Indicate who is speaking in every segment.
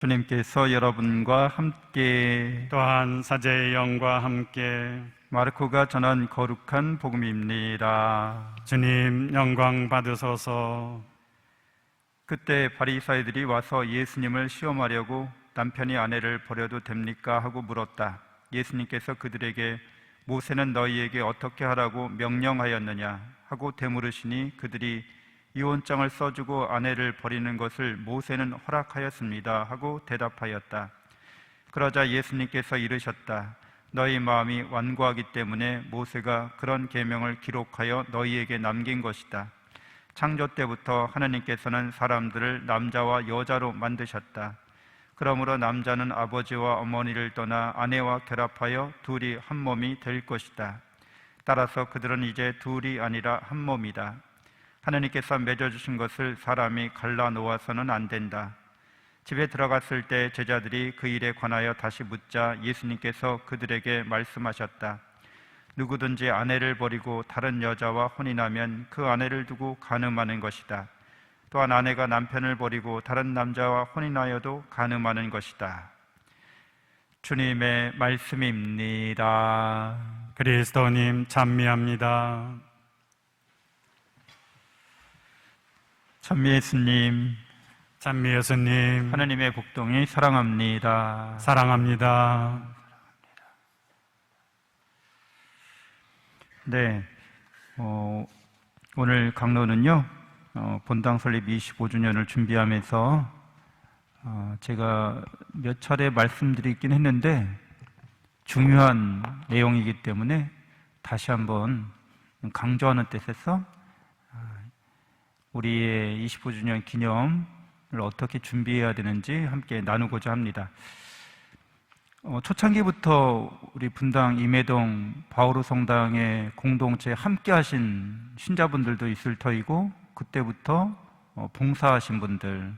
Speaker 1: 주님께서 여러분과 함께
Speaker 2: 또한 사제의 영과 함께
Speaker 1: 마르코가 전한 거룩한 복음입니다.
Speaker 2: 주님 영광 받으소서.
Speaker 1: 그때 바리사이들이 와서 예수님을 시험하려고 남편이 아내를 버려도 됩니까? 하고 물었다. 예수님께서 그들에게 모세는 너희에게 어떻게 하라고 명령하였느냐? 하고 되물으시니 그들이 이혼장을 써주고 아내를 버리는 것을 모세는 허락하였습니다 하고 대답하였다. 그러자 예수님께서 이르셨다. 너희 마음이 완고하기 때문에 모세가 그런 계명을 기록하여 너희에게 남긴 것이다. 창조 때부터 하나님께서는 사람들을 남자와 여자로 만드셨다. 그러므로 남자는 아버지와 어머니를 떠나 아내와 결합하여 둘이 한 몸이 될 것이다. 따라서 그들은 이제 둘이 아니라 한 몸이다. 하나님께서 맺어주신 것을 사람이 갈라놓아서는 안 된다. 집에 들어갔을 때 제자들이 그 일에 관하여 다시 묻자 예수님께서 그들에게 말씀하셨다. 누구든지 아내를 버리고 다른 여자와 혼인하면 그 아내를 두고 간음하는 것이다. 또한 아내가 남편을 버리고 다른 남자와 혼인하여도 간음하는 것이다. 주님의 말씀입니다.
Speaker 2: 그리스도님 찬미합니다.
Speaker 1: 찬미 예수님,
Speaker 2: 찬미 예수님
Speaker 1: 하나님의 복동이 사랑합니다.
Speaker 2: 사랑합니다.
Speaker 1: 네, 오늘 강론은요, 본당 설립 25주년을 준비하면서 제가 몇 차례 말씀드리긴 했는데 중요한 내용이기 때문에 다시 한번 강조하는 뜻에서 우리의 25주년 기념을 어떻게 준비해야 되는지 함께 나누고자 합니다. 초창기부터 우리 분당 임해동 바오로 성당의 공동체에 함께 하신 신자분들도 있을 터이고 그때부터 봉사하신 분들,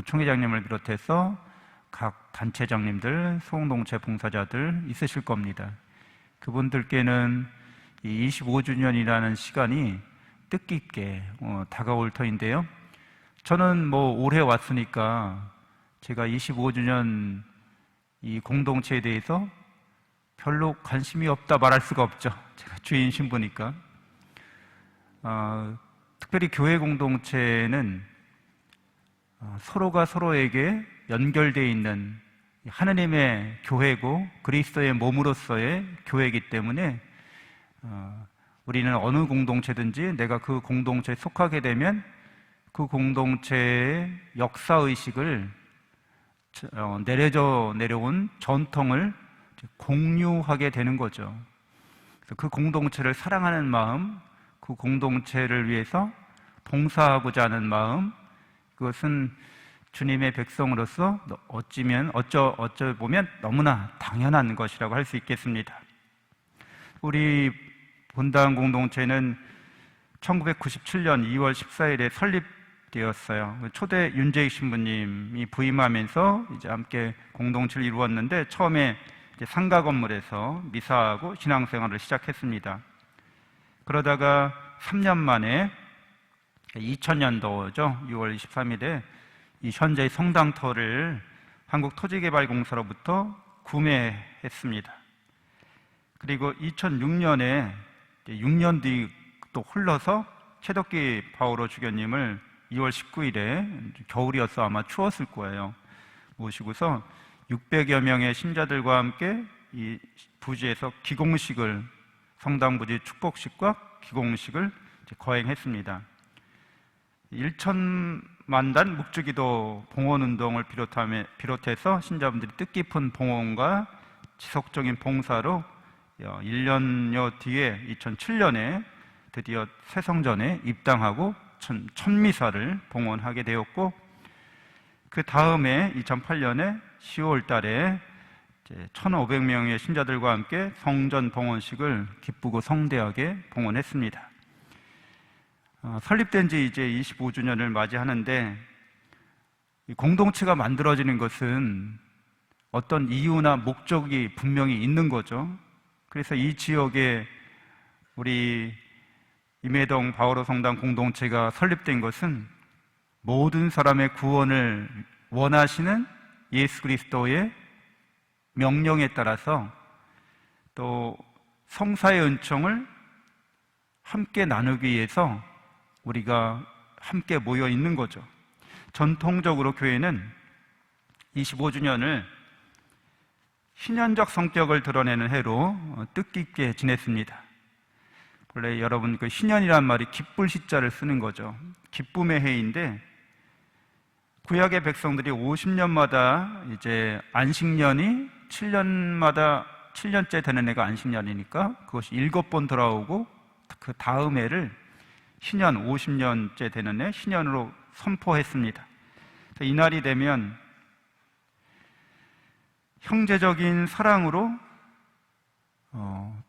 Speaker 1: 총회장님을 비롯해서 각 단체장님들, 소공동체 봉사자들 있으실 겁니다. 그분들께는 이 25주년이라는 시간이 뜻깊게 다가올 터인데요. 저는 올해 왔으니까 제가 25주년 이 공동체에 대해서 별로 관심이 없다 말할 수가 없죠. 제가 주인 신부니까. 특별히 교회 공동체는 서로가 서로에게 연결되어 있는 하나님의 교회고 그리스도의 몸으로서의 교회이기 때문에 우리는 어느 공동체든지 내가 그 공동체에 속하게 되면 그 공동체의 역사의식을 내려져 내려온 전통을 공유하게 되는 거죠. 그래서 그 공동체를 사랑하는 마음, 그 공동체를 위해서 봉사하고자 하는 마음, 그것은 주님의 백성으로서 어쩌 보면 너무나 당연한 것이라고 할 수 있겠습니다. 우리 본당 공동체는 1997년 2월 14일에 설립되었어요. 초대 윤재익 신부님이 부임하면서 이제 함께 공동체를 이루었는데 처음에 이제 상가 건물에서 미사하고 신앙생활을 시작했습니다. 그러다가 3년 만에 2000년도죠. 6월 23일에 이 현재의 성당터를 한국토지개발공사로부터 구매했습니다. 그리고 2006년에 6년 뒤 또 흘러서 최덕기 바오로 주교님을 2월 19일에 겨울이어서 아마 추웠을 거예요. 모시고서 600여 명의 신자들과 함께 이 부지에서 기공식을 성당 부지 축복식과 기공식을 거행했습니다. 1천만 단 묵주기도 봉헌운동을 비롯해서 신자분들이 뜻깊은 봉헌과 지속적인 봉사로 1년여 뒤에 2007년에 드디어 새성전에 입당하고 천미사를 봉헌하게 되었고 그 다음에 2008년에 10월 달에 1,500명의 신자들과 함께 성전 봉헌식을 기쁘고 성대하게 봉헌했습니다. 설립된 지 이제 25주년을 맞이하는데 공동체가 만들어지는 것은 어떤 이유나 목적이 분명히 있는 거죠. 그래서 이 지역에 우리 임해동 바오로 성당 공동체가 설립된 것은 모든 사람의 구원을 원하시는 예수 그리스도의 명령에 따라서 또 성사의 은총을 함께 나누기 위해서 우리가 함께 모여 있는 거죠. 전통적으로 교회는 25주년을 신년적 성격을 드러내는 해로 뜻깊게 지냈습니다. 원래 여러분 그 신년이란 말이 기쁠 시자를 쓰는 거죠. 기쁨의 해인데 구약의 백성들이 50년마다 이제 안식년이 7년째 되는 해가 안식년이니까 그것이 7번 돌아오고 그 다음 해를 신년 50년째 되는 해 신년으로 선포했습니다. 이 날이 되면 형제적인 사랑으로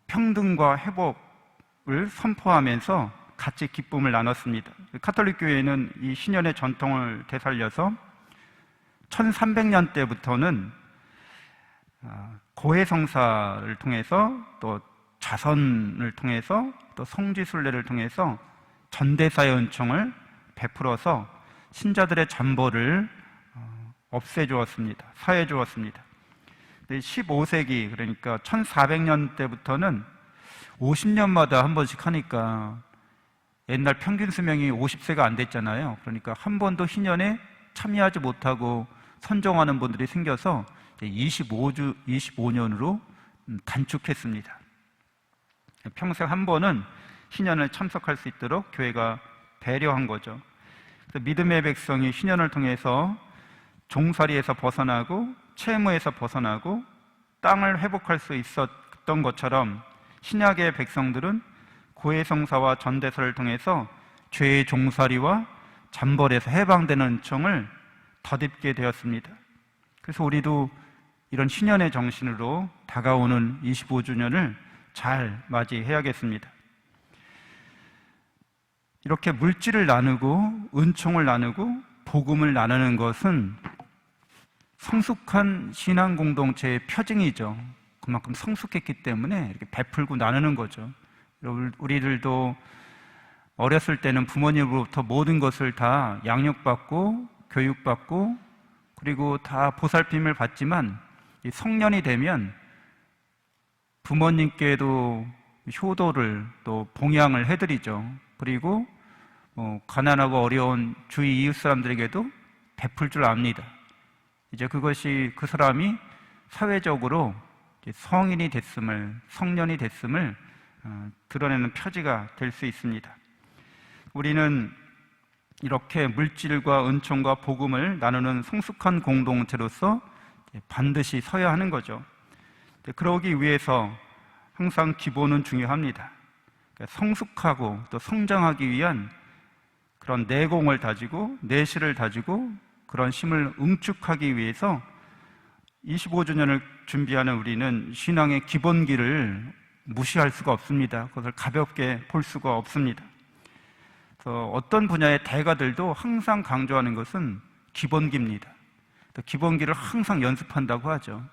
Speaker 1: 평등과 회복을 선포하면서 같이 기쁨을 나눴습니다. 카톨릭 교회는 이 신년의 전통을 되살려서 1300년 때부터는 고해성사를 통해서 또 자선을 통해서 또 성지순례를 통해서 전대사의 은총을 베풀어서 신자들의 잠벌을 없애주었습니다. 사해주었습니다. 15세기 그러니까 1400년 때부터는 50년마다 한 번씩 하니까 옛날 평균 수명이 50세가 안 됐잖아요. 그러니까 한 번도 희년에 참여하지 못하고 선정하는 분들이 생겨서 25년으로 단축했습니다. 평생 한 번은 희년을 참석할 수 있도록 교회가 배려한 거죠. 믿음의 백성이 희년을 통해서 종살이에서 벗어나고 채무에서 벗어나고 땅을 회복할 수 있었던 것처럼 신약의 백성들은 고해성사와 전대사를 통해서 죄의 종살이와 잠벌에서 해방되는 은총을 덧입게 되었습니다. 그래서 우리도 이런 신년의 정신으로 다가오는 25주년을 잘 맞이해야겠습니다. 이렇게 물질을 나누고 은총을 나누고 복음을 나누는 것은 성숙한 신앙 공동체의 표징이죠. 그만큼 성숙했기 때문에 이렇게 베풀고 나누는 거죠. 우리들도 어렸을 때는 부모님으로부터 모든 것을 다 양육받고 교육받고 그리고 다 보살핌을 받지만 성년이 되면 부모님께도 효도를 또 봉양을 해드리죠. 그리고 가난하고 어려운 주위 이웃 사람들에게도 베풀 줄 압니다. 이제 그것이 그 사람이 사회적으로 성인이 됐음을, 성년이 됐음을 드러내는 표지가 될 수 있습니다. 우리는 이렇게 물질과 은총과 복음을 나누는 성숙한 공동체로서 반드시 서야 하는 거죠. 그러기 위해서 항상 기본은 중요합니다. 성숙하고 또 성장하기 위한 그런 내공을 다지고 내실을 다지고 그런 힘을 응축하기 위해서 25주년을 준비하는 우리는 신앙의 기본기를 무시할 수가 없습니다. 그것을 가볍게 볼 수가 없습니다. 그래서 어떤 분야의 대가들도 항상 강조하는 것은 기본기입니다. 기본기를 항상 연습한다고 하죠.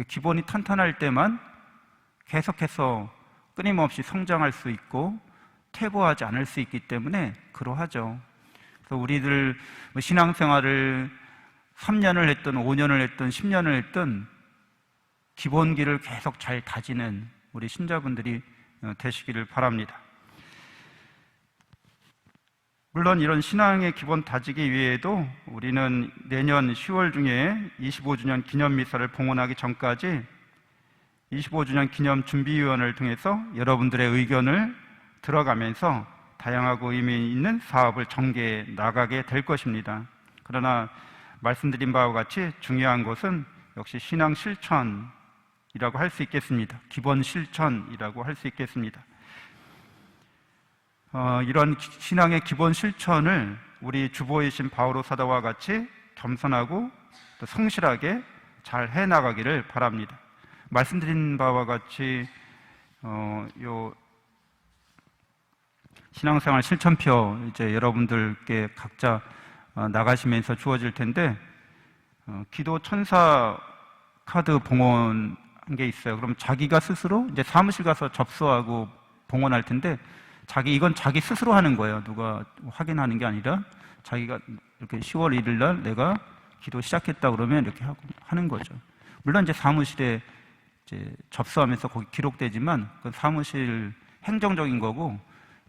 Speaker 1: 기본이 탄탄할 때만 계속해서 끊임없이 성장할 수 있고 퇴보하지 않을 수 있기 때문에 그러하죠. 그래서 우리들 신앙생활을 3년을 했든 5년을 했든 10년을 했든 기본기를 계속 잘 다지는 우리 신자분들이 되시기를 바랍니다. 물론 이런 신앙의 기본 다지기 위해도 우리는 내년 10월 중에 25주년 기념미사를 봉헌하기 전까지 25주년 기념 준비위원회를 통해서 여러분들의 의견을 들어가면서 다양하고 의미 있는 사업을 전개해 나가게 될 것입니다. 그러나 말씀드린 바와 같이 중요한 것은 역시 신앙 실천이라고 할 수 있겠습니다. 기본 실천이라고 할 수 있겠습니다. 이런 신앙의 기본 실천을 우리 주보이신 바오로 사도와 같이 겸손하고 또 성실하게 잘 해나가기를 바랍니다. 말씀드린 바와 같이 요 신앙생활 실천표 이제 여러분들께 각자 나가시면서 주어질 텐데 기도 천사 카드 봉헌한 게 있어요. 그럼 자기가 스스로 이제 사무실 가서 접수하고 봉헌할 텐데 이건 자기 스스로 하는 거예요. 누가 확인하는 게 아니라 자기가 이렇게 10월 1일 날 내가 기도 시작했다 그러면 이렇게 하는 거죠. 물론 이제 사무실에 이제 접수하면서 거기 기록되지만 그 사무실 행정적인 거고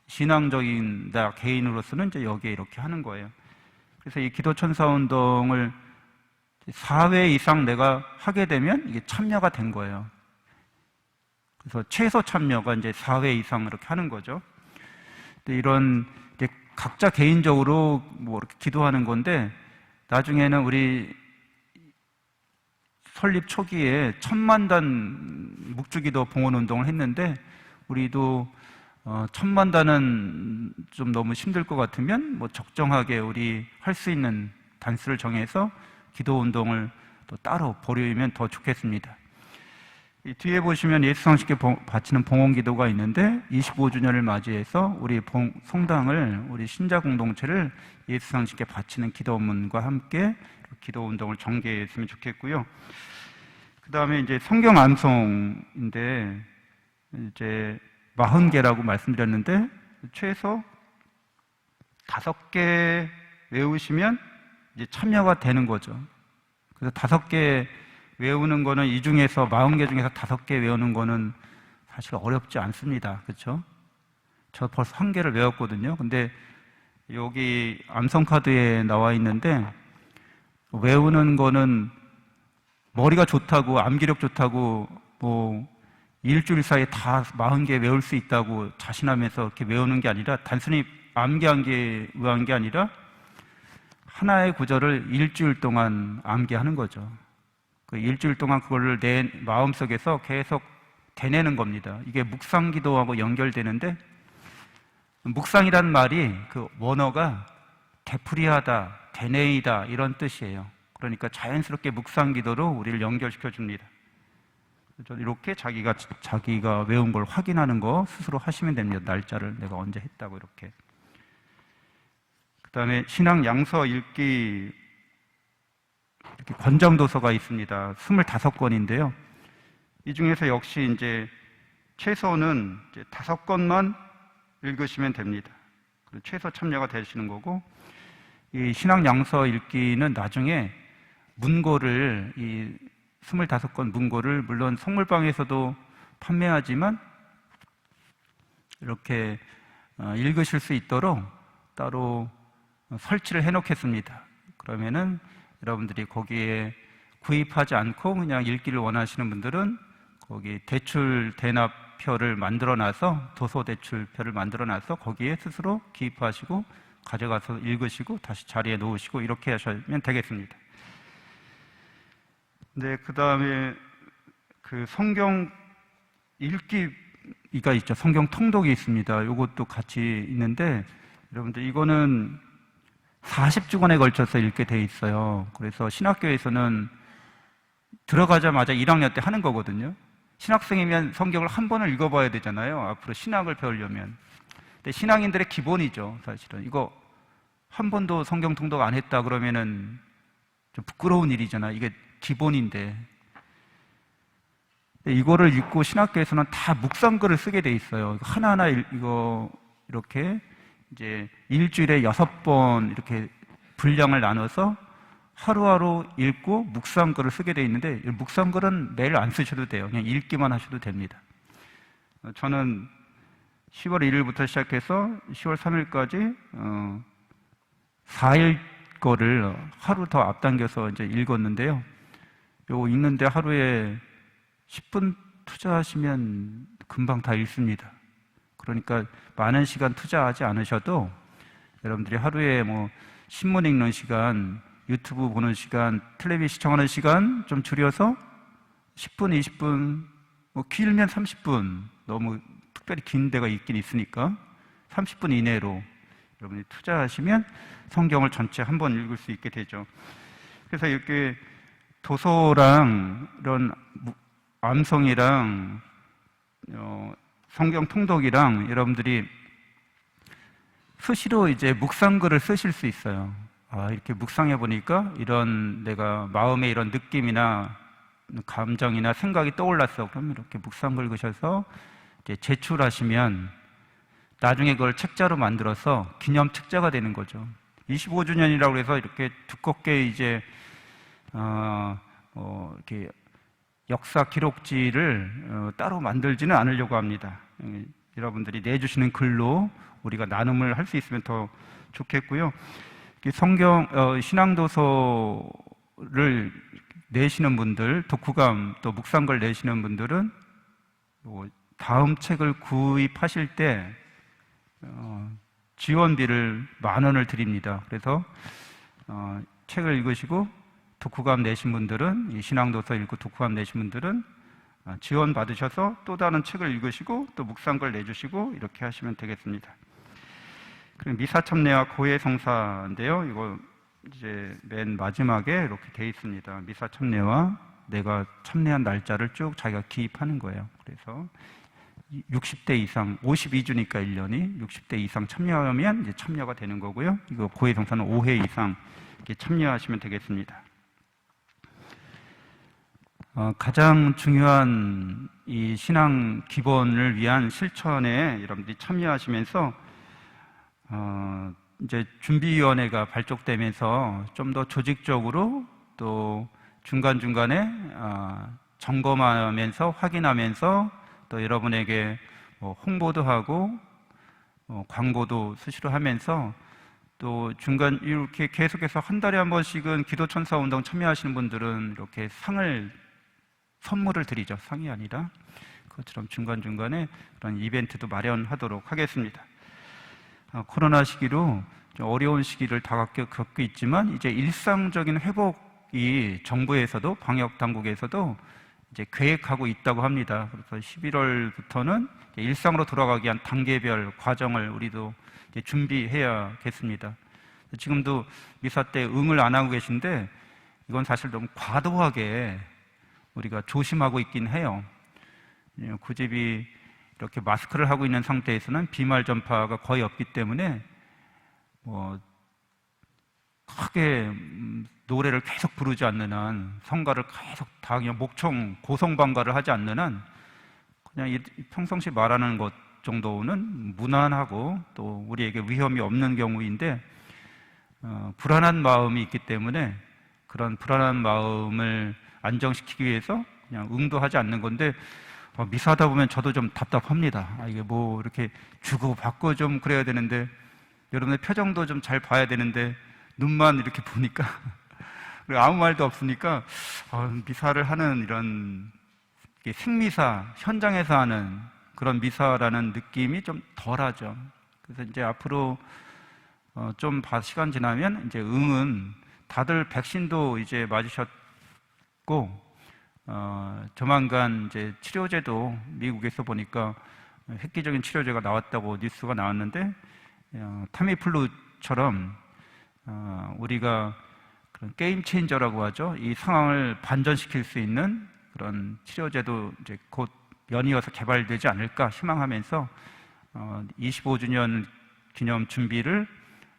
Speaker 1: 신앙적인 나 개인으로서는 이제 여기에 이렇게 하는 거예요. 그래서 이 기도 천사 운동을 4회 이상 내가 하게 되면 이게 참여가 된 거예요. 그래서 최소 참여가 이제 4회 이상 이렇게 하는 거죠. 근데 이런 이제 각자 개인적으로 뭐 이렇게 기도하는 건데 나중에는 우리 설립 초기에 10,000단 묵주기도 봉헌 운동을 했는데 우리도 10,000단은 좀 너무 힘들 것 같으면 뭐 적정하게 우리 할 수 있는 단수를 정해서 기도 운동을 또 따로 벌이면 더 좋겠습니다. 이 뒤에 보시면 예수 성식에 바치는 봉헌 기도가 있는데 25주년을 맞이해서 우리 성당을 우리 신자 공동체를 예수 성식에 바치는 기도문과 함께 기도 운동을 전개했으면 좋겠고요. 그 다음에 이제 성경 암송인데 이제 40개라고 말씀드렸는데 최소 5개 외우시면 이제 참여가 되는 거죠. 그래서 5개 외우는 거는 이 중에서 40개 중에서 5개 외우는 거는 사실 어렵지 않습니다. 그렇죠? 저 벌써 1개를 외웠거든요. 근데 여기 암송카드에 나와 있는데 외우는 거는 머리가 좋다고 암기력 좋다고 뭐 일주일 사이에 다 40개 외울 수 있다고 자신하면서 이렇게 외우는 게 아니라 단순히 암기한 게 의한 게 아니라 하나의 구절을 일주일 동안 암기하는 거죠. 그 일주일 동안 그거를 내 마음속에서 계속 되뇌는 겁니다. 이게 묵상기도하고 연결되는데 묵상이란 말이 그 원어가 되풀이하다, 되뇌이다 이런 뜻이에요. 그러니까 자연스럽게 묵상기도로 우리를 연결시켜 줍니다. 이렇게 자기가 외운 걸 확인하는 거 스스로 하시면 됩니다. 날짜를 내가 언제 했다고 이렇게. 그 다음에 신앙 양서 읽기 이렇게 권장도서가 있습니다. 25권인데요. 이 중에서 역시 이제 최소는 이제 5권만 읽으시면 됩니다. 최소 참여가 되시는 거고, 이 신앙 양서 읽기는 나중에 문고를, 이 25권 문고를 물론 성물방에서도 판매하지만 이렇게 읽으실 수 있도록 따로 설치를 해 놓겠습니다. 그러면은 여러분들이 거기에 구입하지 않고 그냥 읽기를 원하시는 분들은 거기 대출 대납표를 만들어 놔서 도서 대출표를 만들어 놔서 거기에 스스로 기입하시고 가져가서 읽으시고 다시 자리에 놓으시고 이렇게 하시면 되겠습니다. 네, 그 다음에 그 성경 읽기가 있죠. 성경 통독이 있습니다. 이것도 같이 있는데 여러분들 이거는 40주간에 걸쳐서 읽게 돼 있어요. 그래서 신학교에서는 들어가자마자 1학년 때 하는 거거든요. 신학생이면 성경을 한 번을 읽어봐야 되잖아요. 앞으로 신학을 배우려면. 근데 신앙인들의 기본이죠. 사실은 이거 한 번도 성경 통독 안 했다 그러면은 좀 부끄러운 일이잖아요. 이게 기본인데. 이거를 읽고 신학교에서는 다 묵상글을 쓰게 돼 있어요. 하나하나 이거 이렇게 이제 일주일에 6번 이렇게 분량을 나눠서 하루하루 읽고 묵상글을 쓰게 돼 있는데 묵상글은 매일 안 쓰셔도 돼요. 그냥 읽기만 하셔도 됩니다. 저는 10월 1일부터 시작해서 10월 3일까지 4일 거를 하루 더 앞당겨서 이제 읽었는데요. 요거 읽는데 하루에 10분 투자하시면 금방 다 읽습니다. 그러니까 많은 시간 투자하지 않으셔도 여러분들이 하루에 뭐 신문 읽는 시간, 유튜브 보는 시간, 텔레비전 시청하는 시간 좀 줄여서 10분, 20분, 뭐 길면 30분, 너무 특별히 긴 데가 있긴 있으니까 30분 이내로 여러분이 투자하시면 성경을 전체 한 번 읽을 수 있게 되죠. 그래서 이렇게 도서랑 이런 암송이랑 성경 통독이랑 여러분들이 수시로 이제 묵상글을 쓰실 수 있어요. 이렇게 묵상해 보니까 이런 내가 마음의 이런 느낌이나 감정이나 생각이 떠올랐어. 그러면 이렇게 묵상글 그셔서 이제 제출하시면 나중에 그걸 책자로 만들어서 기념 책자가 되는 거죠. 25주년이라고 해서 이렇게 두껍게 이제 이렇게 역사 기록지를 따로 만들지는 않으려고 합니다. 여러분들이 내주시는 글로 우리가 나눔을 할 수 있으면 더 좋겠고요. 성경 신앙도서를 내시는 분들, 독후감 또 묵상글 내시는 분들은 다음 책을 구입하실 때 지원비를 10,000원을 드립니다. 그래서 책을 읽으시고 독후감 내신 분들은, 이 신앙도서 읽고 독후감 내신 분들은 지원 받으셔서 또 다른 책을 읽으시고 또 묵상글 내주시고 이렇게 하시면 되겠습니다. 그리고 미사 참례와 고해 성사인데요. 이거 이제 맨 마지막에 이렇게 돼 있습니다. 미사 참례와 내가 참례한 날짜를 쭉 자기가 기입하는 거예요. 그래서 60대 이상, 52주니까 1년이 60대 이상 참여하면 이제 참여가 되는 거고요. 이거 고해 성사는 5회 이상 이렇게 참여하시면 되겠습니다. 가장 중요한 이 신앙 기본을 위한 실천에 여러분들이 참여하시면서 이제 준비위원회가 발족되면서 좀 더 조직적으로 또 중간중간에 점검하면서 확인하면서 또 여러분에게 홍보도 하고 광고도 수시로 하면서 또 중간 이렇게 계속해서 한 달에 한 번씩은 기도천사운동 참여하시는 분들은 이렇게 선물을 드리죠. 상이 아니라 그것처럼 중간중간에 그런 이벤트도 마련하도록 하겠습니다. 코로나 시기로 좀 어려운 시기를 다 겪고 있지만 이제 일상적인 회복이 정부에서도 방역 당국에서도 이제 계획하고 있다고 합니다. 그래서 11월부터는 일상으로 돌아가기 위한 단계별 과정을 우리도 이제 준비해야겠습니다. 지금도 미사 때 응을 안 하고 계신데 이건 사실 너무 과도하게 우리가 조심하고 있긴 해요. 고집이 이렇게 마스크를 하고 있는 상태에서는 비말 전파가 거의 없기 때문에 크게 노래를 계속 부르지 않는 한, 성가를 계속 다 그냥 목청 고성방가를 하지 않는 한 그냥 평상시 말하는 것 정도는 무난하고 또 우리에게 위험이 없는 경우인데 불안한 마음이 있기 때문에 그런 불안한 마음을 안정시키기 위해서 그냥 응도하지 않는 건데 미사하다 보면 저도 좀 답답합니다. 이게 뭐 이렇게 주고받고 좀 그래야 되는데 여러분의 표정도 좀 잘 봐야 되는데 눈만 이렇게 보니까 아무 말도 없으니까 미사를 하는 이런 생미사, 현장에서 하는 그런 미사라는 느낌이 좀 덜하죠. 그래서 이제 앞으로 좀 시간 지나면 이제 응은 다들 백신도 이제 맞으셨고 조만간 이제 치료제도 미국에서 보니까 획기적인 치료제가 나왔다고 뉴스가 나왔는데 타미플루처럼 우리가 그런 게임 체인저라고 하죠. 이 상황을 반전시킬 수 있는 그런 치료제도 이제 곧 연이어서 개발되지 않을까 희망하면서 25주년 기념 준비를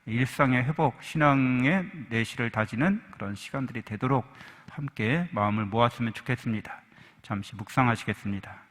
Speaker 1: 일상의 회복, 신앙의 내실을 다지는 그런 시간들이 되도록 함께 마음을 모았으면 좋겠습니다. 잠시 묵상하시겠습니다.